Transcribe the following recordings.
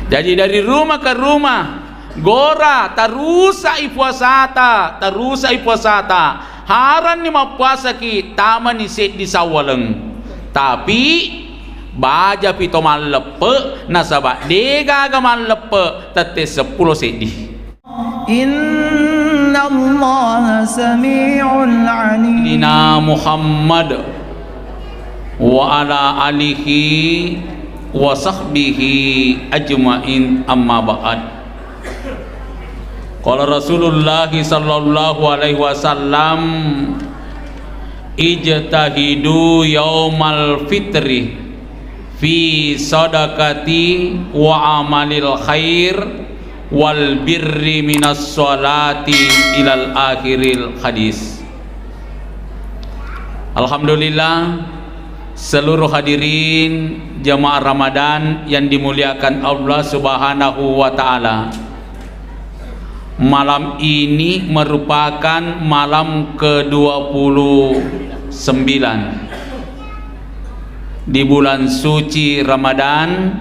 Jadi dari rumah ke rumah, gora tarusai puasata, tarusai puasata. Haran ni mapuasa ki taman ni set di sawaleng. Tapi baja pito malepe nasaba dega ga malepe tete 10 sedi. Inna Allah sami'un alim. Dina Muhammad wa ala alihi wa sahbihi ajma'in, amma ba'd. Qala Rasulullah sallallahu alaihi wasallam, ijtahidu yaumal fitri fi sadaqati wa amalil khair wal birri minas salati ilal akhiril hadis. Alhamdulillah, seluruh hadirin jamaah Ramadan yang dimuliakan Allah Subhanahu wa taala. Malam ini merupakan malam ke-29 di bulan suci Ramadan,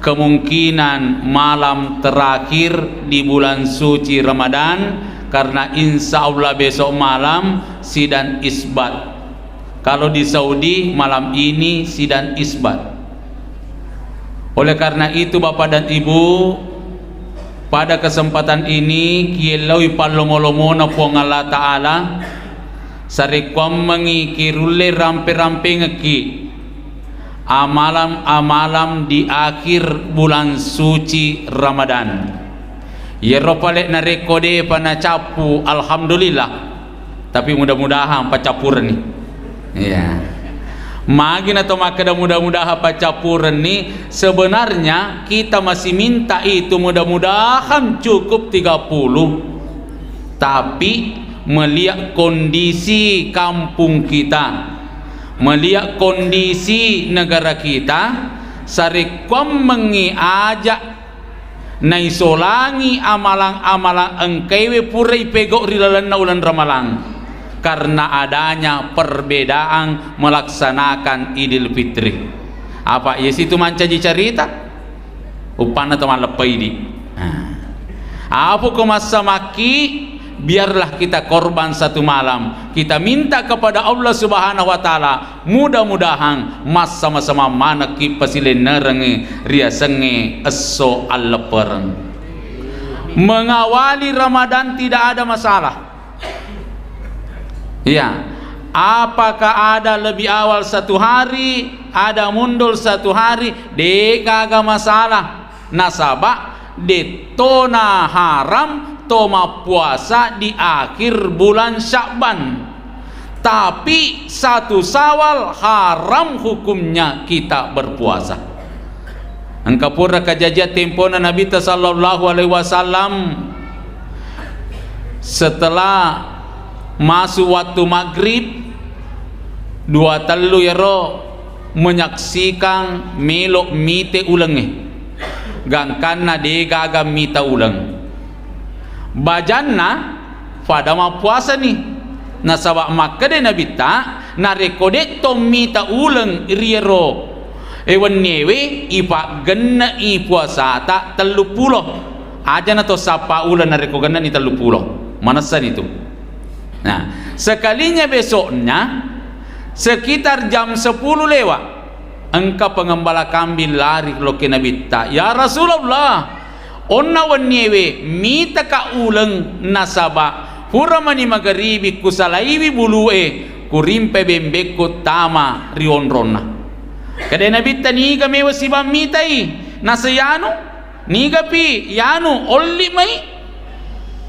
kemungkinan malam terakhir di bulan suci Ramadan, karena insya Allah besok malam sidang isbat. Kalau di Saudi malam ini sidang isbat. Oleh karena itu Bapak dan Ibu, pada kesempatan ini kilau ipalomo-lomo na po ng Allah Ta'ala sarikwam mengikirule rampe-rampe ngeki amalam-amalam di akhir bulan suci Ramadan. Yero pale na rekode panacapu, alhamdulillah. Tapi mudah-mudahan pacapuran nih. Ya. Magin atau makada mudah-mudahan pacapuran nih, sebenarnya kita masih minta itu mudah-mudahan cukup 30. Tapi melihat kondisi kampung kita, melihat kondisi negara kita, sarikwam mengiajak naisolangi amalang-amalang engkewe purai pegok rilalan na ulan ramalang, karena adanya perbedaan melaksanakan Idul Fitri. Apa yes itu mancaji cerita upana teman lepai di apa kemasa maki, biarlah kita korban satu malam. Kita minta kepada Allah Subhanahu wa taala, mudah-mudahan mas sama-sama manaki pasilen nerenge riasenge esso allepereng. Mengawali Ramadan tidak ada masalah. Ya, apakah ada lebih awal 1 hari, ada mundur 1 hari, kagak masalah. Nasabah detona haram toma puasa di akhir bulan Sya'ban. Tapi 1 Syawal haram hukumnya kita berpuasa. Engkau pura kejadian tempona Nabi sallallahu alaihi wasallam setelah masuk waktu maghrib 2 yero menyaksikan melok mite ulenge gangkanna de gaga mita ulang bajanna pada ma puasa nih nasaba makka de Nabi ta na rekode to mita ulang riero ewan newe ipa genna i puasa ta 30 aja na to sapa ulan na rekoganna ni 30 manasan itu. Nah, sekalinya besoknya sekitar jam 10 lewat, engkau pengembala kambing lari lo ke Nabi ta, ya Rasulullah, onna waniewe mita ka ulang nasaba huramani magharibi kusalaiwi bulue kurimpe bembeko tama rionronna. Kada Nabi ta niga mewa siba mitai nasayano niga pi yanu olli mai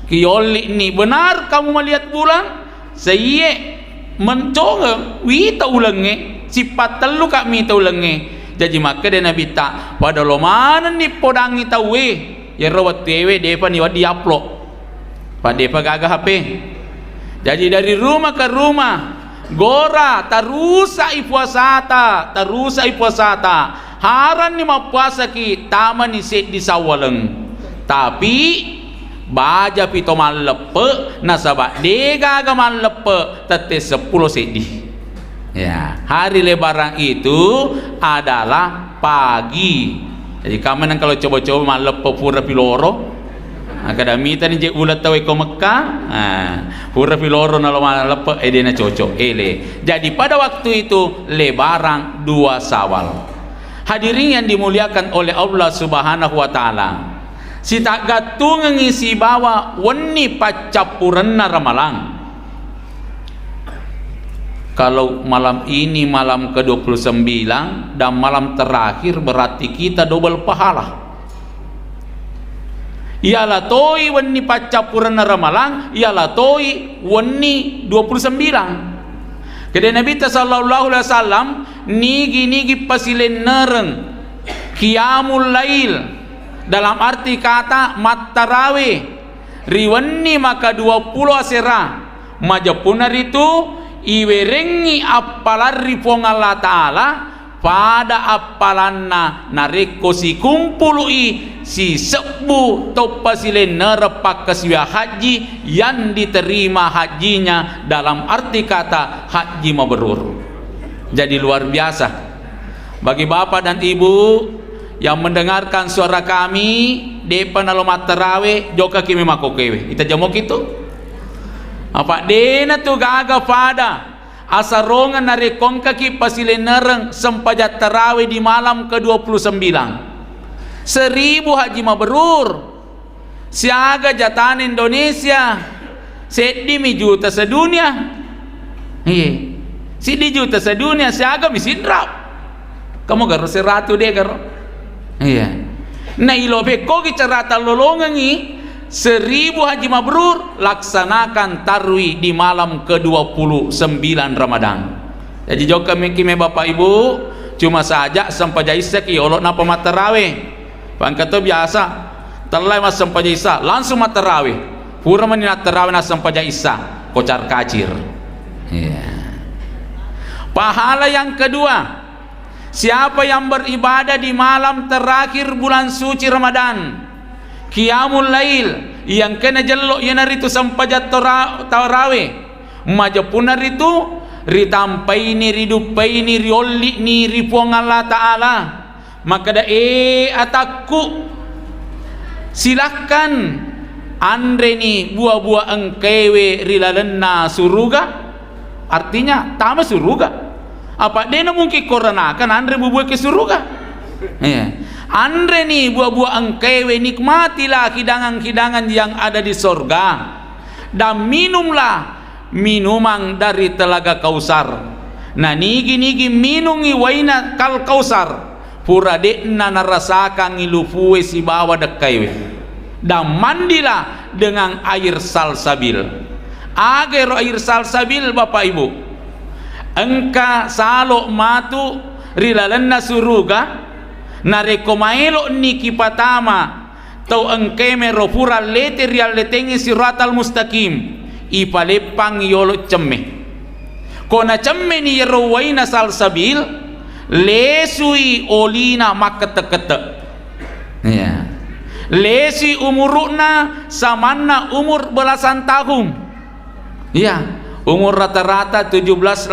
kioli ni benar kamu melihat bulan saya menconga wita ulange sifat telu kak mita ulange. Jadi maka dia Nabi tak pada lo mana ni podangi tawe ya rawat tewe depa ni wadi upload pada depa gagah HP. Jadi dari rumah ke rumah gora tarusai puasata, tarusai puasata. Haran ni mapuasa ki taman ni set di sawaleng. Tapi baja pito malepe nasaba dega ga malepe tete 10 sedi. Ya, hari lebaran itu adalah pagi Jadi kamu nang kalau coba-coba malap pura piloro, akademi tadi je ulat tahu ke Mekah, pura piloro nalo malap edena cocok ele. Jadi pada waktu itu lebaran 2 Syawal. Hadirin yang dimuliakan oleh Allah Subhanahu wa taala. Si tak gatung ngisi bawa wani pacapurenna ramalang. Kalau malam ini malam ke-29 dan malam terakhir berarti kita double pahala. Ialah toi wani pacapurenna ramalang, ialah toi wani 29. Kedai Nabi sallallahu alaihi wasallam nigi pasilen nereng qiyamul lail dalam arti kata mat tarawih riwani maka 20 asera majapunar itu iwerengi apalari pong Allah Ta'ala pada apalanna nareko si kumpului si sebu topa silen nerepak kesiwa haji yang diterima hajinya dalam arti kata haji mabrur. Jadi luar biasa bagi bapak dan ibu yang mendengarkan suara kami depan alomat terawih joka kimi makokewe kita jamok itu apa dena tu gaga pada asarongan narekong kaki pasilenereng sempajat tarawih di malam ke-29 1000 haji mabrur siaga jatan Indonesia sedimi juta sedunia sidi juta sedunia siaga misindrap kamu garo seratu deh garo nah ilobe kogi cerata lolongangi 1000 haji mabrur laksanakan tarwi di malam ke-29 Ramadan. Jadi joka mikime bapak ibu cuma saja sampai isak iolok napa matarawih pangkato biasa telai mas sampai isa langsung matarawih pura menina tarawih na sampai isa kocar kacir. Pahala yang kedua, siapa yang beribadah di malam terakhir bulan suci Ramadan qiyamul lail yang kena jelok yana ritu sampajat tarawih majapunar itu ritampaini ridupaini riolli ni ripuang Allah Ta'ala maka da atakku silahkan andre ni buah-buah engkewe rilalenna suruga artinya tama suruga apa dena mungkin korana kan andre buah ke suruga andre nih buah-buah engkewe nikmatilah hidangan-hidangan yang ada di sorga dan minumlah minuman dari telaga Kausar. Nah nigi minungi waina kal Kausar pura dekna narasakan ngilufuwe si bawa dekaiwe dan mandilah dengan air salsabil. Agar air salsabil bapak ibu engka salok matu rilalenna suruga nareko maelo niki patama tau engkeme ropura lete rial letengi siratal mustaqim ipalepang yolo cemme kona cemme ni yerowaina salsabil lesui olina makete-kete lesi umuruna samanna umur belasan tahun umur rata-rata 17, 18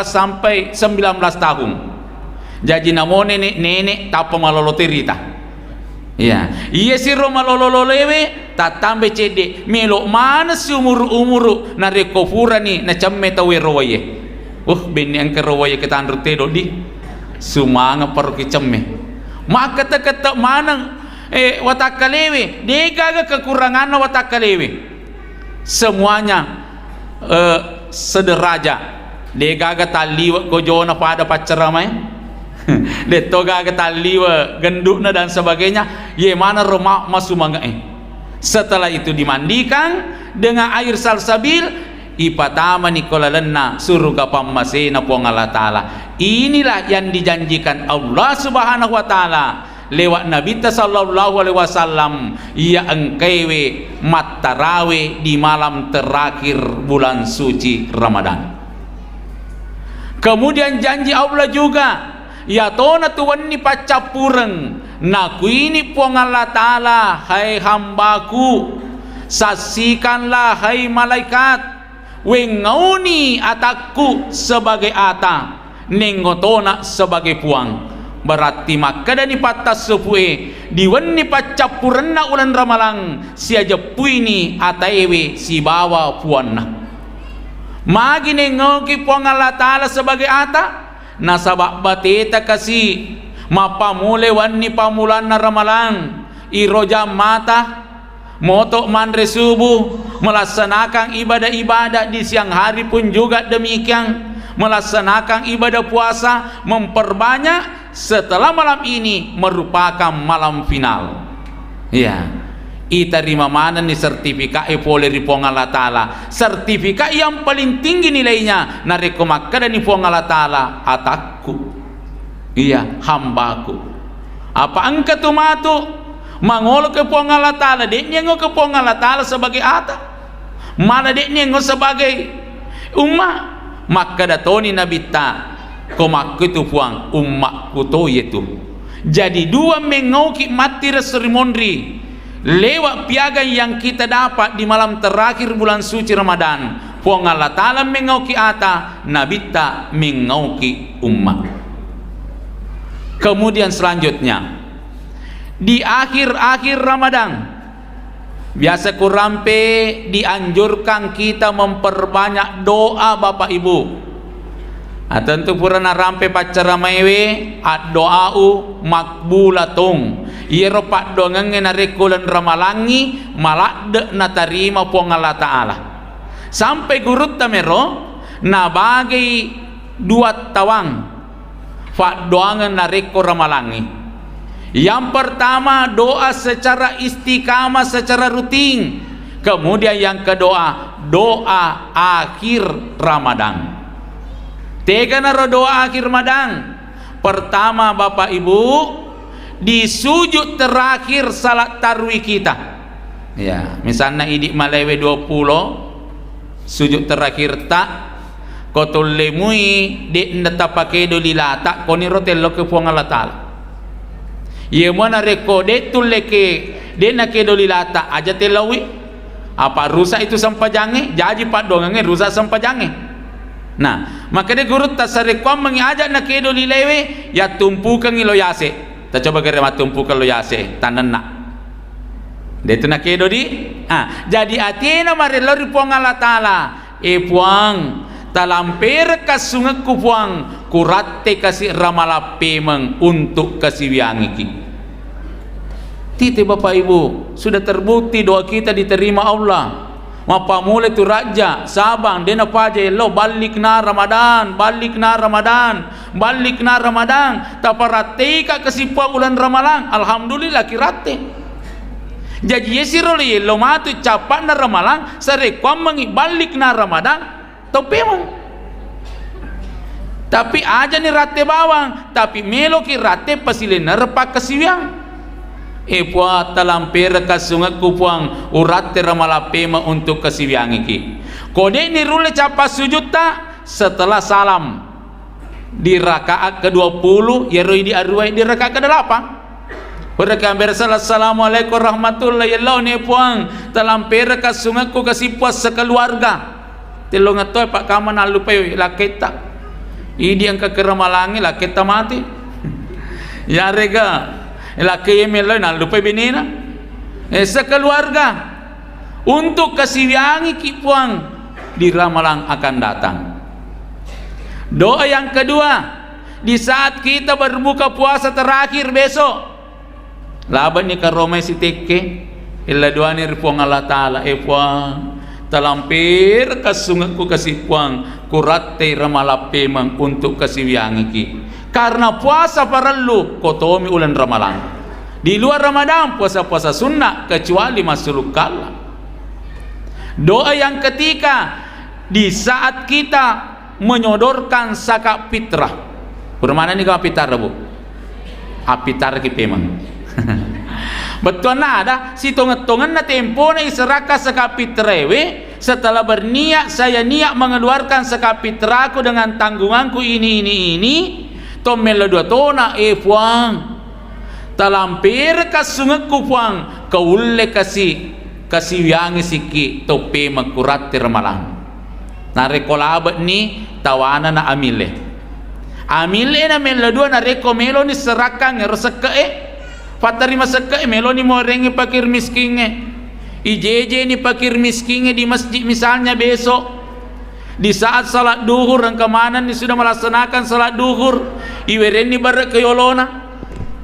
sampai 19 tahun. Jadi namone nenek tapa maloloterita iya siro malololewe tatambe cede melok mana si umuru nareko furani na camme tawe roye beni angke roye kita andrtedo di sumanga paroki camme maka kata manang watakalewe degaga kekurangan watakalewe semuanya sederajat degaga taliwa kojona pada pacaramai detoga ketaliwa gendukna dan sebagainya ye mana rumah masumanga setelah itu dimandikan dengan air salsabil ipatama nikolalenna surga pammasena pong Allah Ta'ala. Inilah yang dijanjikan Allah Subhanahu wa Ta'ala lewat Nabi sallallahu alaihi wasallam ya engkewe matarawe di malam terakhir bulan suci Ramadan. Kemudian janji Allah juga ya tona tuan ni pacapureng naku ini pong Allah Ta'ala hai hambaku saksikanlah hai malaikat wengauni ataku sebagai ata nengotona sebagai puang berarti maka dan ipatas sepue diwenni pacapurenna ulan ramalang si aja puini ataewe si bawa puanna magi nengoki puang Allah Ta'ala sebagai ata nasabak bateta kasih mapamule wanni pamulan na ramalang iroja mata motok mandre subuh melaksanakan ibadah-ibadah di siang hari pun juga demikian melaksanakan ibadah puasa memperbanyak setelah malam ini merupakan malam final ya iterima mana nih sertifikat oleh Ripong Allah Ta'ala sertifikat yang paling tinggi nilainya nareko maka dan Ripong Allah Ta'ala ataku iya hambaku apa angka tu matu mangolo ke Puang Allah Ta'ala deknya ngo ke Puang Allah Ta'ala sebagai ata malah deknya ngo sebagai umat maka datoni Nabi ta komakku tu puang umatku to yetu jadi dua mengauki mati reserimondri lewat piagam yang kita dapat di malam terakhir bulan suci Ramadan puang Allah Ta'ala mengauki ata Nabi ta mengauki umat kemudian selanjutnya di akhir-akhir Ramadan biasa kurampe dianjurkan kita memperbanyak doa Bapak Ibu tentu purana rampe pacara mewe ad doa'u makbulatung iro pak dongengen narekulan ramalangi malak na tarima puang Allah Ta'ala sampai gurut tamero na bagi dua tawang pak doangan nareko ramalangi yang pertama doa secara istiqamah secara rutin kemudian yang kedua doa akhir Ramadan tega naro doa akhir Ramadan pertama Bapak Ibu di sujud terakhir salat tarwih kita ya misalnya idik malewe 20 sujud terakhir tak kotol lemui dek neta pakai dolila tak koni rotello ke Puang Allah Ta'ala ye mana rekode tuleke de na ke dolilata aja telawi apa rusak itu sampajange jadi pak dongange rusak sampajange nah maka de guru tasarekom mengajak na ke dolilewe ya tumpukan ilo yase ta coba kere matumpukan lo yase tanan nak de tu na ke dodi jadi atina mari lori Puang Allah Ta'ala puang talampir kasungku puang kurate kasih ramalape meng untuk kasih wiangiki titi Bapak Ibu sudah terbukti doa kita diterima Allah mapa mulai tu raja sabang dena paje lo balik na Ramadan taparate ka kasipwa bulan Ramalang alhamdulillah kirate jadi yesiroli lo matu capak na Ramalang sare kwamang balik na Ramadan topemang tapi aja nih rate bawang tapi melo ki rate pasilena repak kasiwiang puat talampir kasungat kupuang urate ramalapema untuk kasiwiang iki kode ni rule capa sujud tak setelah salam di rakaat ke-20 ya roi di arwai di rakaat ke-8 mereka bersalam assalamualaikum warahmatullahi wabarakatuh ni puang talampir kasungat ku kasipuas sekeluarga telo ngatoy pak kaman alupay laketa idi ang kakeramalangi laketa mati ya rega laki emelo alupay binina sekeluarga untuk kasiwiangi kipuang di ramalang akan datang doa yang kedua di saat kita berbuka puasa terakhir besok laban ni karomay si teke illa doa ni Puang Allah Ta'ala puang talampir kasungatku kasih puang kurate ramalapemang untuk kasiwiangiki karena puasa parallu kotomi ulan ramalang di luar Ramadan puasa-puasa sunnah kecuali masuk kala doa yang ketiga di saat kita menyodorkan zakat fitrah bermana nih kau fitrah bu apitar ki pemang betul na ada si tongan-tongan na tempo na iseraka zakat fitrewe setelah berniat saya niat mengeluarkan zakat fitrahku dengan tanggunganku ini tomelo dua tona puang talampir kasungku puang kaulle kasih wiangi siki tope makurat termalang narekolabat ni tawana na amile amile na meladua na reko melo ni serakang reseke patarima seke melo ni morengi pakir miskinge ijeje ni pakir miskinge di masjid misalnya besok di saat salat duhur yang kemana ni sudah melaksanakan salat duhur iweren ni barak ke yolona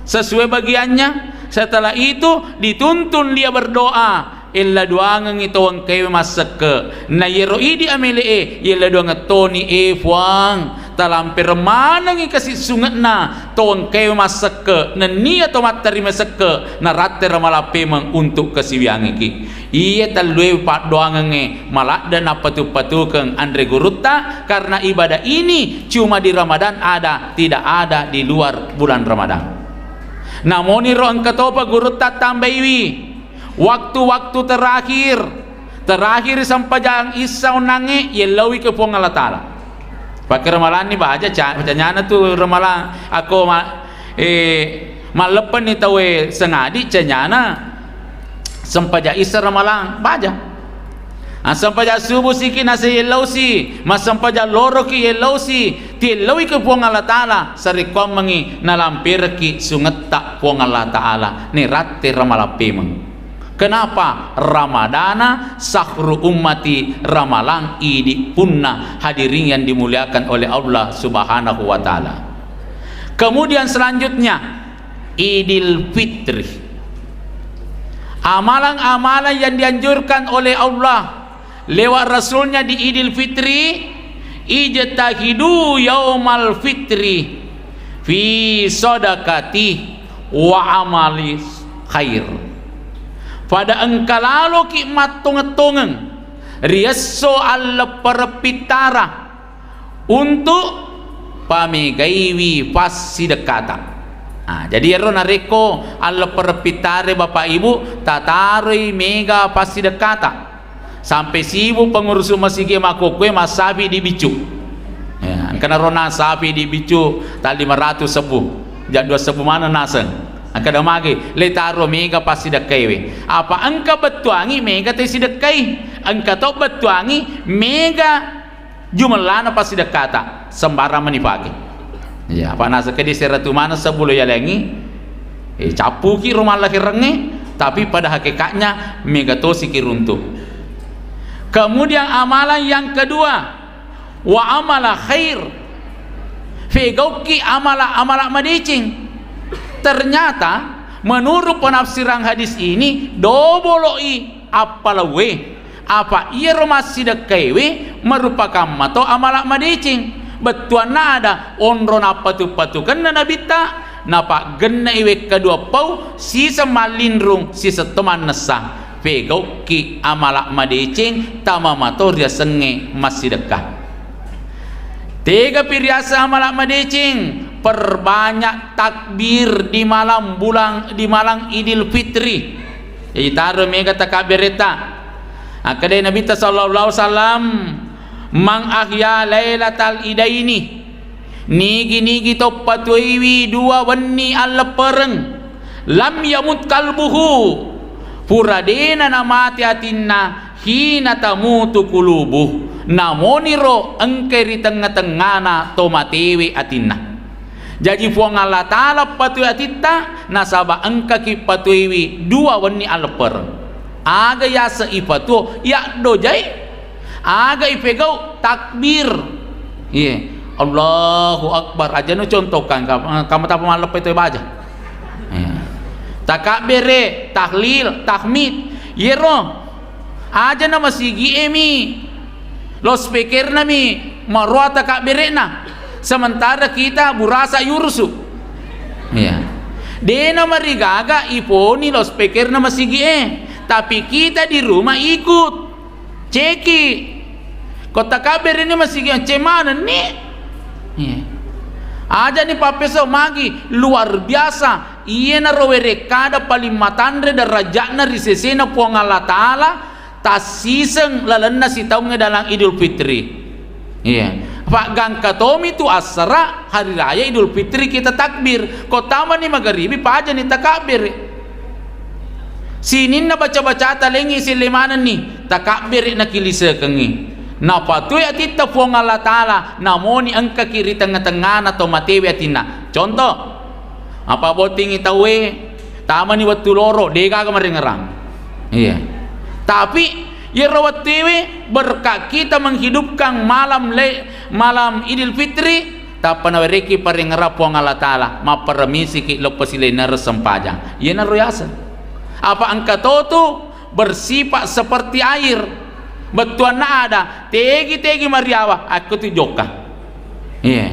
sesuai bagiannya. Setelah itu dituntun dia berdoa illa duangan itu ang kayo masake na yero idi amele illa duangan toni fuang talampir manang ikasi sungat na tong kayo masake na niya tomat terima seke na ratte ramalape mang untuk kasiwiang iki iya talwe pat doangan malak dan apa tu patukang Andre Gurutta karena ibadah ini cuma di Ramadan ada, tidak ada di luar bulan Ramadan. Namun iro ang katopa Gurutta tambaiwi waktu-waktu terakhir sampai jang isaw nange yelawi ke puang Allah Ta'ala pakai ramalan ni baca nyana tu ramalan aku malepan ni tawe sengadi nyana sampai jang isa ramalan baca sampai jang subuh siki nasa yelau si mas sampai jang loro ki yelau si tilawi ke puang Allah Ta'ala sarikom mangi nalampir ki sunget tak puang Allah Ta'ala ni ratte ramalape mang. Kenapa? Ramadana sahru ummati ramalang idi punna hadirin yang dimuliakan oleh Allah Subhanahu wa taala. Kemudian selanjutnya Idul Fitri. Amalan-amalan yang dianjurkan oleh Allah lewat Rasulnya di Idul Fitri, ijtahidu yaumal fitri fi sadaqati wa amali khair. Pada engkalalo ki matung-tungen riaso alla perpitara untuk pamegaiwi pasidekata. Jadi ero nareko alla perpitare bapak ibu tataroi mega pasidekata sampai sibu pengurus masigi makokwe masabi dibicu ya karena rona sapi dibicu tal 500 sebu jak 2 sebu mana naseng angka magi letaro mega pasti dekai apa angka betuangi mega teh sidekai angka to betuangi mega jumlahna pasti dekata sembarang menipaki ya apa nasa kedi seratu mana sebulu ya lengi capu ki rumah laki renge tapi pada hakikatnya mega to sikiruntu. Kemudian amalan yang kedua wa amala khair fegauki amala madicing. Ternyata menurut penafsiran hadis ini doboloi apalawe apa ia masih dekewe merupakan mato amalak madicing betuana ada onron apa tu patukan na nabita napa genna iwe kedua pau si semalindrung si seteman nesa pegau ki amalak madicing tama mato dia senge masih dekat. Tiga piriasa amalak madicing perbanyak takbir di malam Idul Fitri. Jadi taruh mega takbireta. Akadai Nabi sallallahu alaihi wasallam mang ahya lailatal idaini. Nigi to patwiwi dua wenni al pereng. Lam yamut kalbuhu. Puradena namati atinna hina tamutu kulubuh. Namoniro engkeri tengah-tengana tomatewi atinna. Jadi puang Allah Ta'ala patui atita nasaba engka ki patuiwi dua wani alper aga ya seipatu ya dojai aga ipegau takbir iya Allahu Akbar aja nu contohkan kamu tak pemalep itu baca takbire tahlil tahmid yero aja nama sigi emi lo speaker nami marwa takbire na sementara kita burasa yursu ya dena marigaga iponi lo speaker na masigi tapi kita di rumah ikut ceki kota kabar ini masigi cemana nih ya. Aja nih papeso magi luar biasa iya na rowere kada paling matandre darajatna risesena puang Allah Ta'ala tasiseng lalana si taungnya dalam Idul Fitri iya Pak Gangka Tomi itu asra hari raya Idul Fitri kita takbir kotama nih magharibi pak aja nih takbir sinin na baca-baca talengi silemanan nih takbir na kilisa kengi Napa tu ya tita puang Allah Ta'ala namoni angka kiri tengah-tengah atau matewi atina. Contoh apa boting itawe taman ni waktu loro deka kemarin ngerang. Iya. Tapi ya rawat tewe berkah kita menghidupkan malam Idul Fitri tak pernah reki parengera puang Allah Ta'ala ma permisi ki lepas ilenar sempajang. Iya naroyasan. Apa angka tu bersifat seperti air. Betuan na ada tegi mariawa aku tu joka. Iya.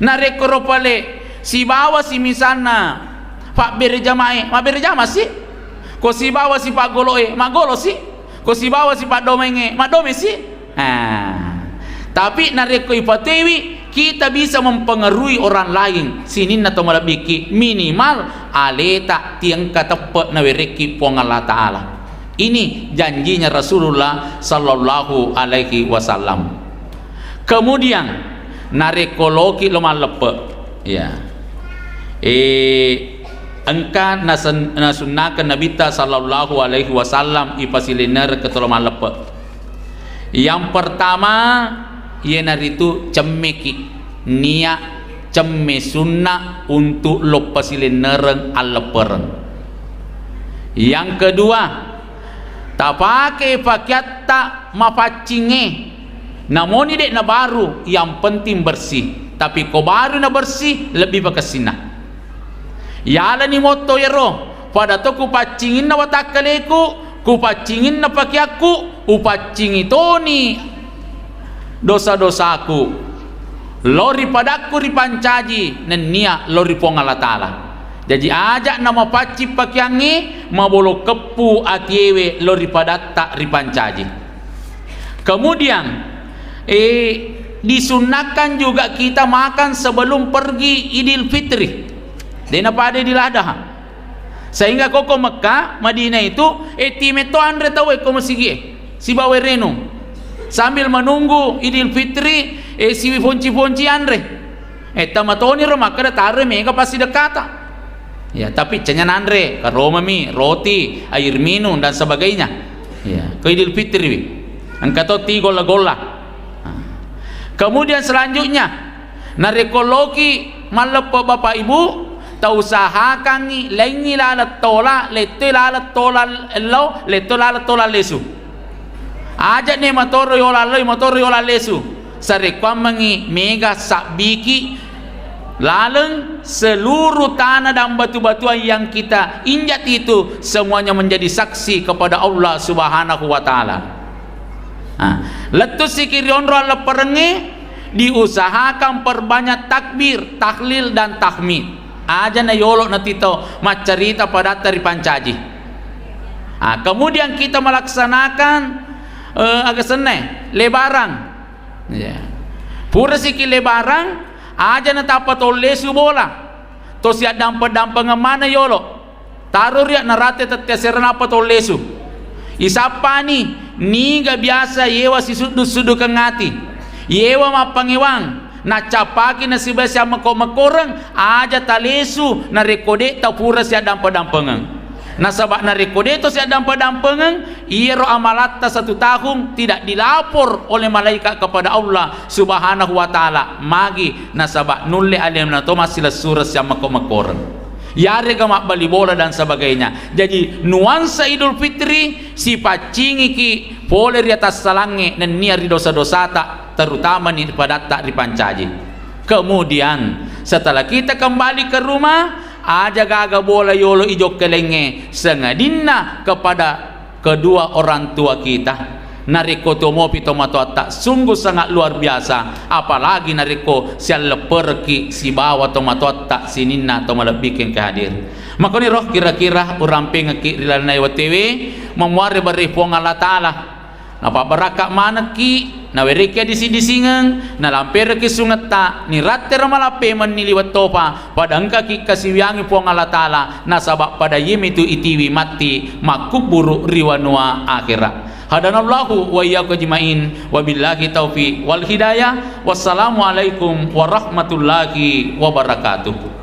Na rekoro pale si bawa si misalna pak berjamae ma berjama sih. Ko si bawa si pak goloe ma golo sih. Ko si bawa si pak domenge ma dome sih. Tapi na reko ipatewi kita bisa mempengaruhi orang lain sinin atau malabiki minimal aleta tiang katepet na wereki puang Allah Ta'ala. Ini janjinya Rasulullah sallallahu alaihi wasallam. Kemudian narekologi lemah lepe ya engka nasunnakan Nabi ta sallallahu alaihi wasallam ipasilener ketolomah lepe. Yang pertama yenaritu cemmeki niat cemme sunnah untuk lopasilenereng alepereng. Yang kedua tak pakai pakiat tak mapacinge namun ini na baru yang penting bersih tapi ko baru na bersih lebih bakasina yala ni moto yero pada to ku pacingin na watakaleku ku pacingin na pakiaku upacingi toni dosa-dosaku lori padaku ripancaji nenia lori pong Allah Ta'ala. Jadi ajak nama paci pakiangi mabolo kepu atiewe lori padatta ripancaji. Kemudian disunahkan juga kita makan sebelum pergi Idul Fitri. Dena pada Idul Adha. Sehingga koko Mekah, Madinah itu timeto andre tawe ko masigi si bawe reno. Sambil menunggu Idul Fitri si fonci-fonci andre. Tamatoni ro makada tare mega pasti dekata. Ya, tapi cenyan andre, karoma mi, roti, air minum dan sebagainya. Ya, ke Idul Fitri. Angkato ti gola-gola. Kemudian selanjutnya, narekologi malepo bapak ibu, ta usahakan ni lengi lalat tola, leto lalat tola elo, leto lalat tola lesu. Aja ne motor yola lo, motor yola lesu. Sarekwam mengi mega sakbiki laleng seluruh tanah dan batu-batuan yang kita injak itu semuanya menjadi saksi kepada Allah Subhanahu wa Ta'ala. Letus sikirion rola perenge diusahakan perbanyak takbir, tahlil dan tahmid. Aja na yolo na tito macarita pada tari pancaji. Kemudian kita melaksanakan agak seneh lebaran. Ya. Pura sikir lebaran aja na tapat oleh subola to siya dampa-dampa nga mana yolo taruh riak narate tatyaseran apat oleh su isapa ni ga biasa yewa si sudu kang ngati yewa mapangewang na capaki na si basya makorang aja talesu na rekode ta pura siya dampa-dampa ngang nasabak na rekode to siya dampa-dampa ngang iro amalatta 1 tahun tidak dilapor oleh malaikat kepada Allah Subhanahu wa Ta'ala magi nasabak nulle alim na to masih surat siya makorang yare ga makbali bola dan sebagainya. Jadi nuansa Idul Fitri si pacingi ki pole di atas salange dan niar di dosa-dosa tak terutama ni pada tak dipancaji. Kemudian setelah kita kembali ke rumah aja gaga bola yolo ijo kelenge sengadinna kepada kedua orang tua kita. Nariko tomopi tomato tak sungguh sangat luar biasa, apalagi nariko sial leperki si bawa tomato tak sininna atau melebihin kehadir. Maka ni roh kira-kira orang pengaki rilanai watewe memuari berifong Allah Ta'ala napa barakak mana ki na wereke di singang na lamper ki sungata ni ratter malape man niliwat topa pada engka ki kasiwiangi pong Allah Ta'ala na sabak pada yim itu itiwi mati makuburu riwanua akhirat. Hadanallahu wa iyyakum ajmain wabillahi taufiq wal hidayah. Wassalamualaikum warahmatullahi wabarakatuh.